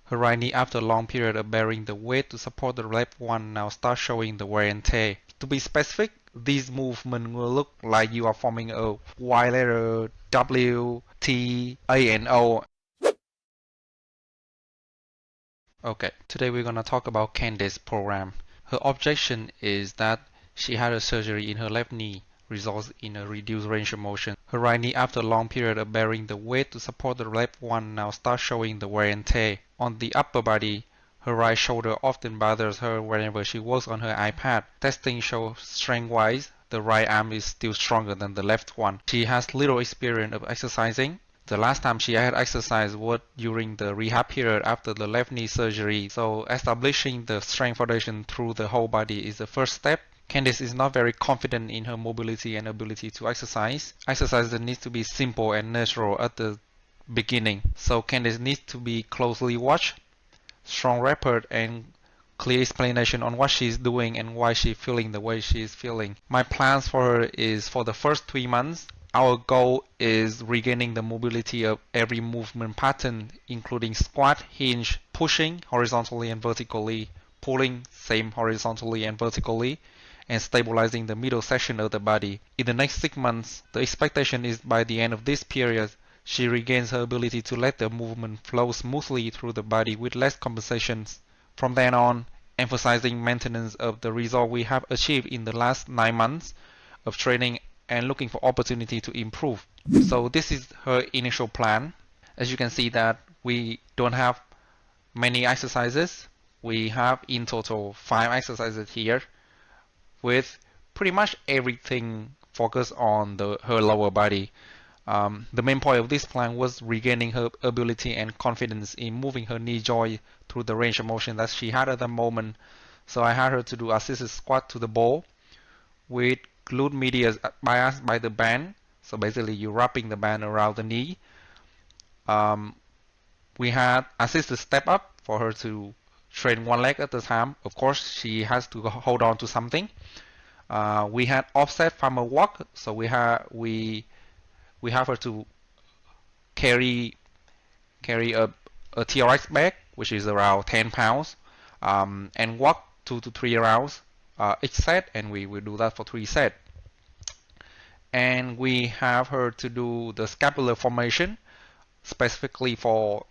Her right knee, after a long period of bearing the weight to support the left one, now starts showing the wear and tear. To be specific, this movement will look like you are forming a Y letter, W, T, A, and O. Okay, today we're gonna talk about Candace's program. Her objection is that she had a surgery in her left knee, results in a reduced range of motion. Her right knee, after a long period of bearing the weight to support the left one, now starts showing the wear and tear. On the upper body, her right shoulder often bothers her whenever she works on her iPad. Testing shows strength-wise, the right arm is still stronger than the left one. She has little experience of exercising. The last time she had exercised was during the rehab period after the left knee surgery, so establishing the strength foundation through the whole body is the first step. Candace is not very confident in her mobility and ability to exercise. Exercise needs to be simple and natural at the beginning, so Candace needs to be closely watched. Strong rapport and clear explanation on what she's doing and why she's feeling the way she's feeling. My plans for her is for the first 3 months, our goal is regaining the mobility of every movement pattern, including squat, hinge, pushing horizontally and vertically, pulling same horizontally and vertically, and stabilizing the middle section of the body. In the next 6 months, the expectation is by the end of this period, she regains her ability to let the movement flow smoothly through the body with less compensations. From then on, emphasizing maintenance of the result we have achieved in the last 9 months of training and looking for opportunity to improve. So this is her initial plan. As you can see that we don't have many exercises. We have in total 5 exercises here with pretty much everything focused on her lower body. The main point of this plan was regaining her ability and confidence in moving her knee joint through the range of motion that she had at the moment. So I had her to do assisted squat to the ball with glute medius biased by the band. So basically you're wrapping the band around the knee. We had assisted step up for her to train one leg at a time. Of course, she has to hold on to something. We had offset farmer walk. So we have her to carry a TRX bag, which is around 10 pounds, and walk 2 to 3 rounds each set, and we will do that for 3 sets. And we have her to do the scapular formation, specifically for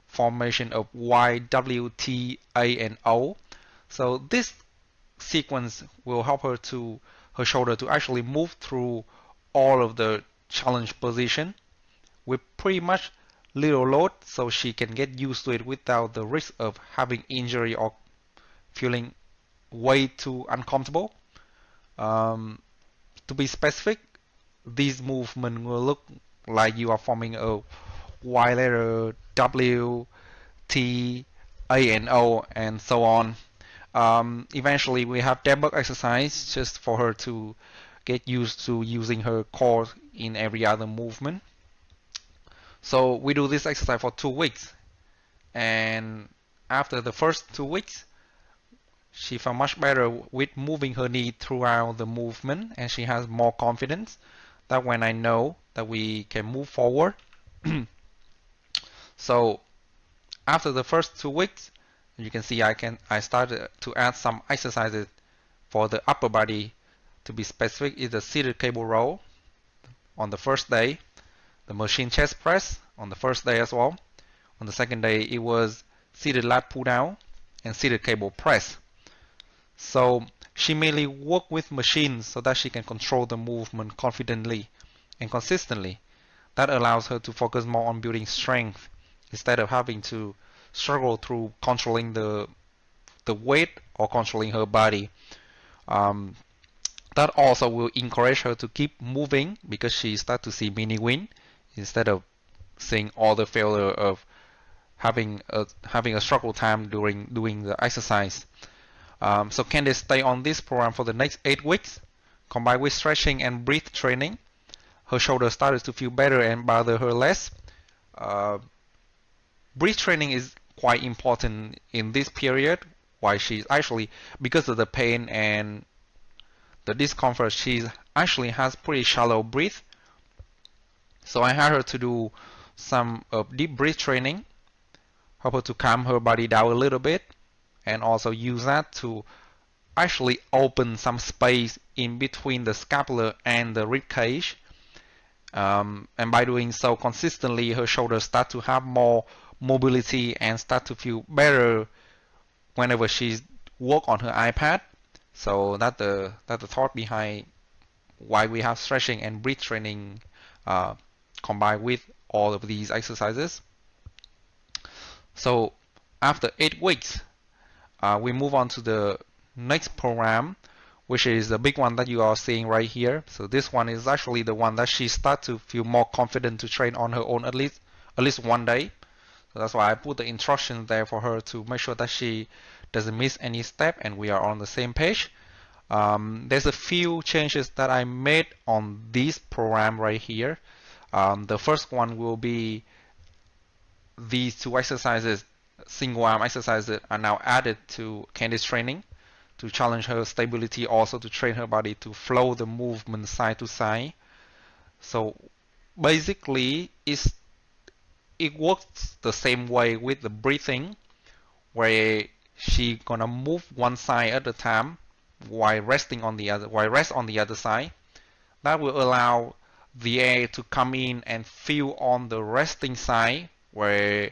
formation of Y, W, T, A, and O. So this sequence will help her shoulder to actually move through all of the challenge position with pretty much little load, so she can get used to it without the risk of having injury or feeling way too uncomfortable. To be specific, this movement will look like you are forming a Y letter, W, T, A, and O, and so on. Eventually, we have debug exercise just for her to get used to using her core in every other movement. So we do this exercise for 2 weeks, and after the first 2 weeks, she felt much better with moving her knee throughout the movement, and she has more confidence that when I know that we can move forward. So after the first 2 weeks, you can see I started to add some exercises for the upper body. To be specific, is the seated cable row on the first day, the machine chest press on the first day as well. On the second day, it was seated lat pull down and seated cable press. So she mainly worked with machines so that she can control the movement confidently and consistently. That allows her to focus more on building strength instead of having to struggle through controlling the weight or controlling her body. That also will encourage her to keep moving because she starts to see mini win instead of seeing all the failure of having a struggle time during doing the exercise. So Candace stay on this program for the next 8 weeks, combined with stretching and breath training. Her shoulder started to feel better and bother her less. Breath training is quite important in this period. Why she's actually, because of the pain and the discomfort, she actually has pretty shallow breath. So I had her to do some deep breath training. help her to calm her body down a little bit, and also use that to actually open some space in between the scapula and the rib cage. And by doing so consistently, her shoulders start to have more mobility and start to feel better whenever she work on her iPad. So that's the thought behind why we have stretching and breath training combined with all of these exercises. So after 8 weeks, we move on to the next program, which is the big one that you are seeing right here. So this one is actually the one that she start to feel more confident to train on her own at least one day. So that's why I put the instructions there for her to make sure that she doesn't miss any step and we are on the same page. There's a few changes that I made on this program right here. The first one will be these 2 exercises, single arm exercises, are now added to Candice training to challenge her stability, also to train her body to flow the movement side to side. So basically it works the same way with the breathing, where she gonna move one side at a time while rest on the other side. That will allow the air to come in and feel on the resting side where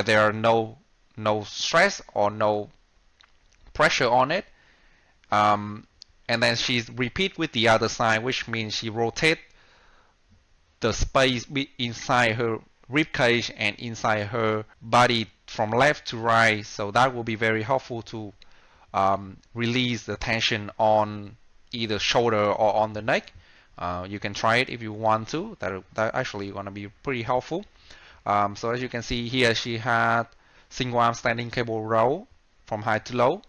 there are no stress or no pressure on it. And then she repeat with the other side, which means she rotate the space inside her rib cage and inside her body from left to right. So that will be very helpful to release the tension on either shoulder or on the neck. You can try it if you want to. That actually going to be pretty helpful. So as you can see here, she had single arm standing cable row from high to low,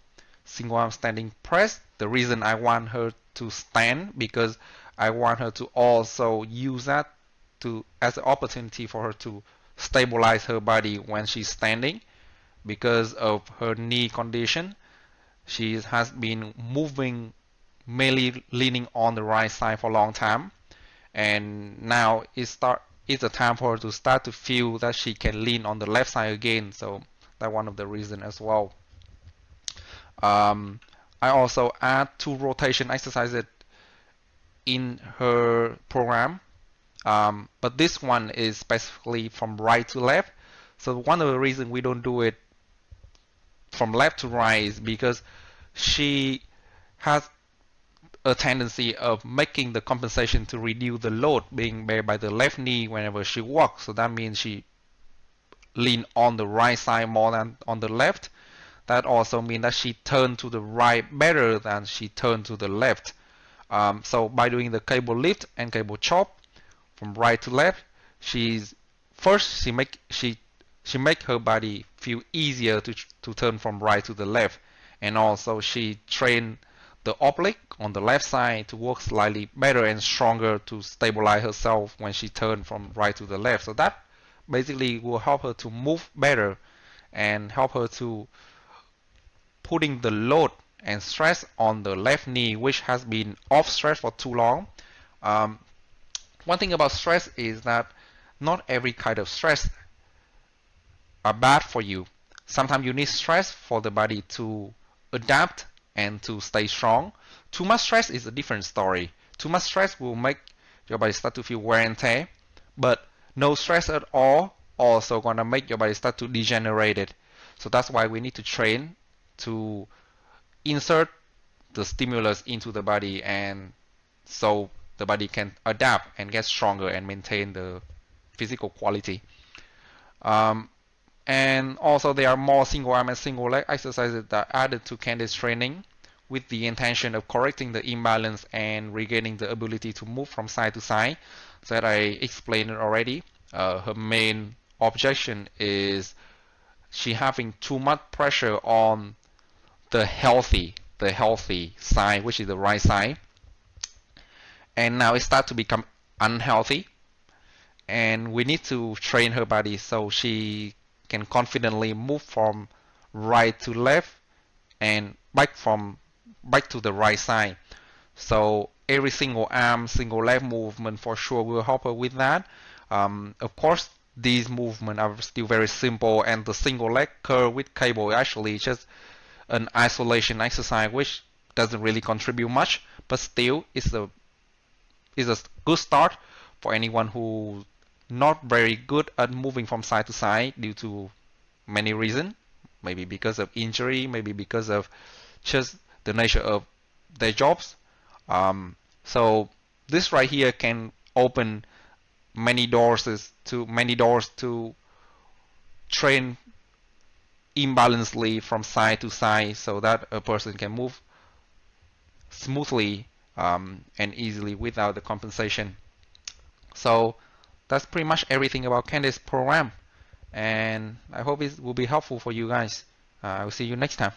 single arm standing press. The reason I want her to stand, because I want her to also use that as an opportunity for her to stabilize her body when she's standing. Because of her knee condition, she has been moving mainly leaning on the right side for a long time, and now it's a time for her to start to feel that she can lean on the left side again. So that's one of the reasons as well. I also add 2 rotation exercises in her program, but this one is specifically from right to left. So one of the reasons we don't do it from left to right is because she has a tendency of making the compensation to reduce the load being made by the left knee whenever she walks. So that means she lean on the right side more than on the left. That also means that she turned to the right better than she turned to the left. So by doing the cable lift and cable chop from right to left, she make her body feel easier to turn from right to the left, and also she train the oblique on the left side to work slightly better and stronger to stabilize herself when she turns from right to the left. So that basically will help her to move better and help her to putting the load and stress on the left knee, which has been off stress for too long. One thing about stress is that not every kind of stress are bad for you. Sometimes you need stress for the body to adapt and to stay strong. Too much stress is a different story. Too much stress will make your body start to feel wear and tear, but no stress at all also gonna make your body start to degenerate it. So that's why we need to train to insert the stimulus into the body, and so the body can adapt and get stronger and maintain the physical quality. And also there are more single arm and single leg exercises that are added to Candice training with the intention of correcting the imbalance and regaining the ability to move from side to side. So that I explained it already. Her main objection is she having too much pressure on the healthy side, which is the right side, and now it starts to become unhealthy, and we need to train her body so she can confidently move from right to left and back to the right side. So every single arm, single leg movement for sure will help her with that. Of course, these movements are still very simple, and the single leg curl with cable is actually just an isolation exercise which doesn't really contribute much, but still is a good start for anyone who not very good at moving from side to side due to many reasons. Maybe because of injury, maybe because of just the nature of their jobs. So this right here can open many doors to train imbalancedly from side to side so that a person can move smoothly and easily without the compensation. So that's pretty much everything about Candice program, and I hope it will be helpful for you guys. I will see you next time.